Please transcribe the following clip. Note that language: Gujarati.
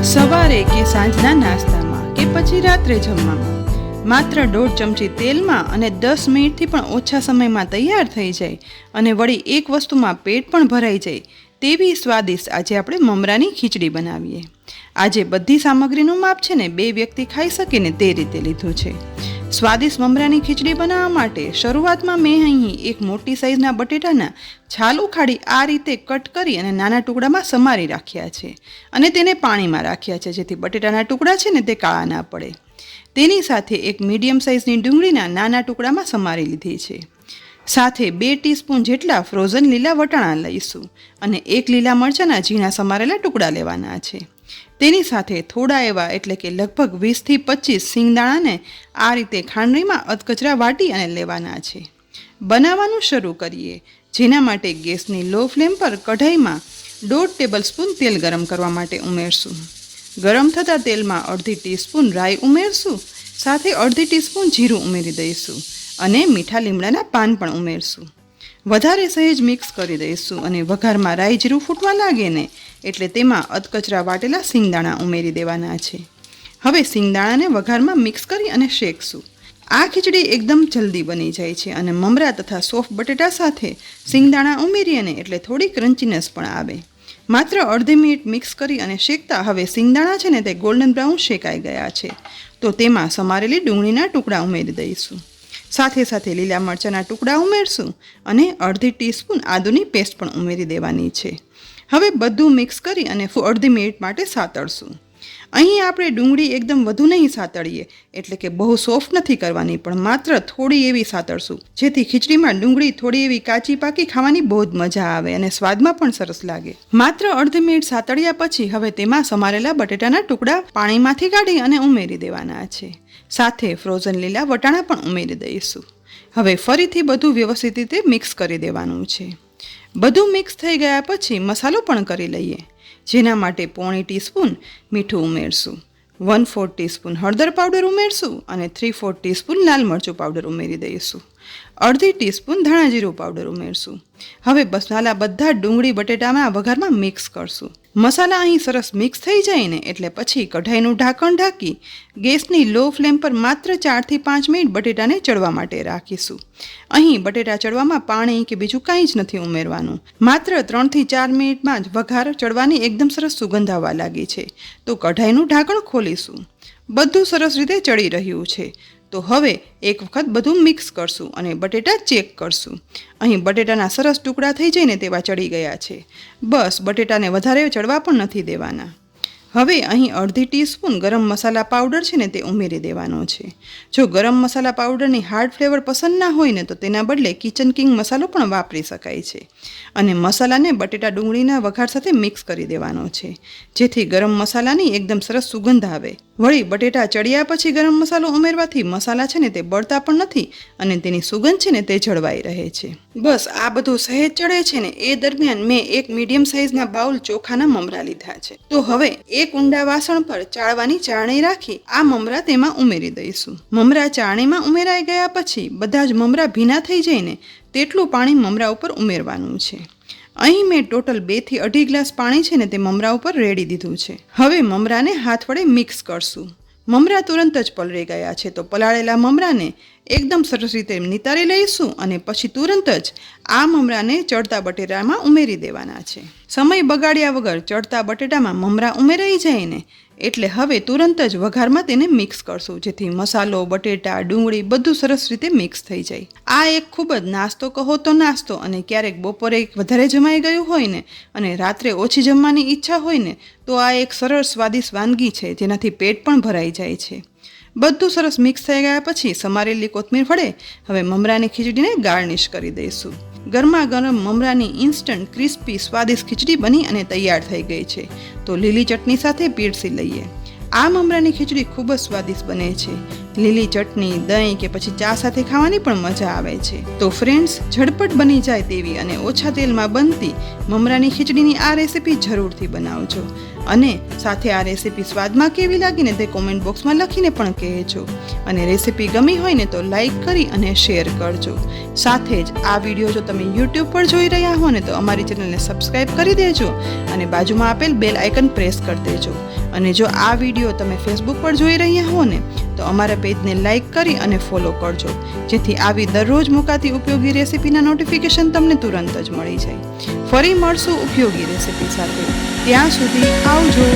સવારે કે સાંજના નાસ્તામાં કે પછી રાત્રે જમવામાં માત્ર 1.5 ચમચી તેલમાં અને 10 મિનિટથી પણ ઓછા સમયમાં તૈયાર થઈ જાય અને વળી એક વસ્તુમાં પેટ પણ ભરાઈ જાય તેવી સ્વાદિષ્ટ આજે આપણે મમરાની ખીચડી બનાવીએ. આજે બધી સામગ્રીનું માપ છે ને 2 વ્યક્તિ ખાઈ શકે ને તે રીતે લીધું છે. સ્વાદિષ્ટ મમરાની ખીચડી બનાવવા માટે શરૂઆતમાં મેં અહીં એક મોટી સાઈઝના બટેટાના છાલ ઉખાડી આ રીતે કટ કરી અને નાના ટુકડામાં સમારી રાખ્યા છે અને તેને પાણીમાં રાખ્યા છે જેથી બટેટાના ટુકડા છે ને તે કાળા ના પડે. તેની સાથે એક મીડિયમ સાઇઝની ડુંગળીના નાના ટુકડામાં સમારી લીધી છે. સાથે 2 ટીસ્પૂન જેટલા ફ્રોઝન લીલા વટાણા લઈશું અને 1 લીલા મરચાંના ઝીણા સમારેલા ટુકડા લેવાના છે. તેની સાથે થોડા એવા એટલે કે લગભગ 20 થી 25 સિંગદાણાને આ રીતે ખાંડણીમાં અધકચરા વાટી અને લેવાના છે. બનાવવાનું શરૂ કરીએ, જેના માટે ગેસની લો ફ્લેમ પર કઢાઈમાં 1.5 ટેબલસ્પૂન તેલ ગરમ કરવા માટે ઉમેરશું. ગરમ થતાં તેલમાં અડધી ટીસ્પૂન રાઈ ઉમેરશું, સાથે અડધી ટીસ્પૂન જીરું ઉમેરી દઈશું અને મીઠા લીમડાના પાન પણ ઉમેરશું. વધારે સહેજ મિક્સ કરી દઈશું અને વઘારમાં રાઈ જીરું ફૂટવા લાગે ને એટલે તેમાં અધકચરા વાટેલા સિંગદાણા ઉમેરી દેવાના છે. હવે સિંગદાણાને વઘારમાં મિક્સ કરી અને શેકશું. આ ખીચડી એકદમ જલ્દી બની જાય છે અને મમરા તથા સોફ્ટ બટેટા સાથે સિંગદાણા ઉમેરીએ ને એટલે થોડી ક્રન્ચીનેસ પણ આવે. માત્ર અડધી મિનિટ મિક્સ કરી અને શેકતા હવે સિંગદાણા છે ને તે ગોલ્ડન બ્રાઉન શેકાઈ ગયા છે. તો તેમાં સમારેલી ડુંગળીના ટુકડા ઉમેરી દઈશું. સાથે સાથે લીલા મરચાંના ટુકડા ઉમેરશું અને અડધી ટીસ્પૂન આદુની પેસ્ટ પણ ઉમેરી દેવાની છે. હવે બધું મિક્સ કરી અને અડધી મિનિટ માટે સાતળશું. અહીં આપણે ડુંગળી એકદમ વધુ નહીં સાતળીએ એટલે કે બહુ સોફ્ટ નથી કરવાની, પણ માત્ર થોડી એવી સાતળશું જેથી ખીચડીમાં ડુંગળી થોડી એવી કાચી પાકી ખાવાની બહુ જ મજા આવે અને સ્વાદમાં પણ સરસ લાગે. માત્ર અડધી મિનિટ સાતળ્યા પછી હવે તેમાં સમારેલા બટેટાના ટુકડા પાણીમાંથી કાઢી અને ઉમેરી દેવાના છે. સાથે ફ્રોઝન લીલા વટાણા પણ ઉમેરી દઈશું. હવે ફરીથી બધું વ્યવસ્થિત રીતે મિક્સ કરી દેવાનું છે. બધું મિક્સ થઈ ગયા પછી મસાલો પણ કરી લઈએ, જેના માટે 1/4 ટીસ્પૂન મીઠું ઉમેરશું, 1/4 ટીસ્પૂન હળદર પાવડર ઉમેરશું અને 3/4 ટીસ્પૂન લાલ મરચું પાવડર ઉમેરી દઈશું. અડધી ટીસ્પૂન ધાણા જીરું પાવડર ઉમેરશું. હવે મસાલા બધા ડુંગળી બટેટામાં વઘારમાં મિક્સ કરશું. મસાલા અહીં સરસ મિક્સ થઈ જાય ને એટલે પછી કઢાઈનું ઢાંકણ ઢાંકી ગેસની લો ફ્લેમ પર માત્ર 4 થી 5 મિનિટ બટેટાને ચડવા માટે રાખીશું. અહીં બટેટા ચડવામાં પાણી કે બીજું કાંઈ જ નથી ઉમેરવાનું. માત્ર 3 થી 4 મિનિટમાં જ વઘાર ચડવાની એકદમ સરસ સુગંધ આવવા લાગી છે. તો કઢાઈનું ઢાંકણ ખોલીશું. બધું સરસ રીતે ચડી રહ્યું છે. તો હવે એક વખત બધું મિક્સ કરશું અને બટેટા ચેક કરશું. અહીં બટેટાના સરસ ટુકડા થઈ જાય ને તેવા ચડી ગયા છે. બસ બટેટાને વધારે ચડવા પણ નથી દેવાના. હવે અહીં અડધી ટીસ્પૂન ગરમ મસાલા પાવડર છે ને તે ઉમેરી દેવાનો છે. જો ગરમ મસાલા પાવડરની હાર્ડ ફ્લેવર પસંદ ના હોય ને તો તેના બદલે કિચન કિંગ મસાલો પણ વાપરી શકાય છે. અને મસાલાને બટેટા ડુંગળીના વઘાર સાથે મિક્સ કરી દેવાનો છે, જેથી ગરમ મસાલાની એકદમ સરસ સુગંધ આવે. વળી બટેટા ચડ્યા પછી ગરમ મસાલો ઉમેરવાથી મસાલા છે ને તે બળતા પણ નથી અને તેની સુગંધ છે ને તે જળવાઈ રહે છે. બસ આ બધું સહેજ ચડે છે ને એ દરમિયાન મેં એક મીડિયમ સાઇઝના બાઉલ ચોખાના મમરા લીધા છે. તો હવે એક ઊંડા વાસણ પર ચાળવાની ચાળણી રાખી આ મમરા તેમાં ઉમેરી દઈશું. મમરા ચાળણીમાં ઉમેરાઈ ગયા પછી બધા જ મમરા ભીના થઈ જાય ને તેટલું પાણી મમરા ઉપર ઉમેરવાનું છે. અહીં મેં ટોટલ 2 થી 2.5 ગ્લાસ પાણી છે ને તે મમરા ઉપર રેડી દીધું છે. હવે મમરાને હાથ વડે મિક્સ કરશું. મમરા તુરંત જ પલળી ગયા છે તો પલાળેલા મમરાને એકદમ સરસ રીતે નિતારી લઈશું અને પછી તુરંત જ આ મમરાને ચડતા બટેટામાં ઉમેરી દેવાના છે. સમય બગાડ્યા વગર ચડતા બટેટામાં મમરા ઉમેરાઈ જાય ને એટલે હવે તુરંત જ વઘારમાં તેને મિક્સ કરશું, જેથી મસાલો, બટેટા, ડુંગળી બધું સરસ રીતે મિક્સ થઈ જાય. આ એક ખૂબ જ નાસ્તો કહો તો નાસ્તો, અને ક્યારેક બપોરે વધારે જમાઈ ગયું હોય ને અને રાત્રે ઓછી જમવાની ઈચ્છા હોય ને તો આ એક સરળ સ્વાદિષ્ટ વાનગી છે જેનાથી પેટ પણ ભરાઈ જાય છે. બધું સરસ મિક્સ થઈ ગયા પછી સમારેલી કોથમીર વડે હવે મમરાની ખીચડીને ગાર્નિશ કરી દઈશું. ગરમા ગરમ મમરાની ઇન્સ્ટન્ટ ક્રિસ્પી સ્વાદિષ્ટ ખીચડી બની અને તૈયાર થઈ ગઈ છે. તો લીલી ચટણી સાથે પીરસી લઈએ. આ મમરાની ખીચડી ખૂબ જ સ્વાદિષ્ટ બને છે. લીલી ચટણી, દહીં કે પછી ચા સાથે ખાવાની પણ મજા આવે છે. તો ફ્રેન્ડ્સ, ઝટપટ બની જાય તેવી અને ઓછા તેલમાં બનતી મમરાની ખીચડીની આ રેસીપી જરૂરથી બનાવજો. અને સાથે આ રેસીપી સ્વાદમાં કેવી લાગીને તે કોમેન્ટ બોક્સમાં લખીને પણ કહેજો. અને રેસીપી ગમી હોય ને તો લાઈક કરી અને શેર કરજો. સાથે જ આ વિડીયો જો તમે યુટ્યુબ પર જોઈ રહ્યા હો ને તો અમારી ચેનલને સબસ્ક્રાઈબ કરી દેજો અને બાજુમાં આપેલ બેલ આઇકન પ્રેસ કરી દેજો. અને જો આ વિડીયો તમે ફેસબુક પર જોઈ રહ્યા હો ને તો અમારા પેજને લાઈક કરી અને ફોલો કરજો, જેથી આવી દરરોજ મુકાતી ઉપયોગી રેસીપીના નોટિફિકેશન તમને તુરંત જ મળી જાય. ફરી મળશું ઉપયોગી રેસીપી સાથે. ત્યાં સુધી આવજો.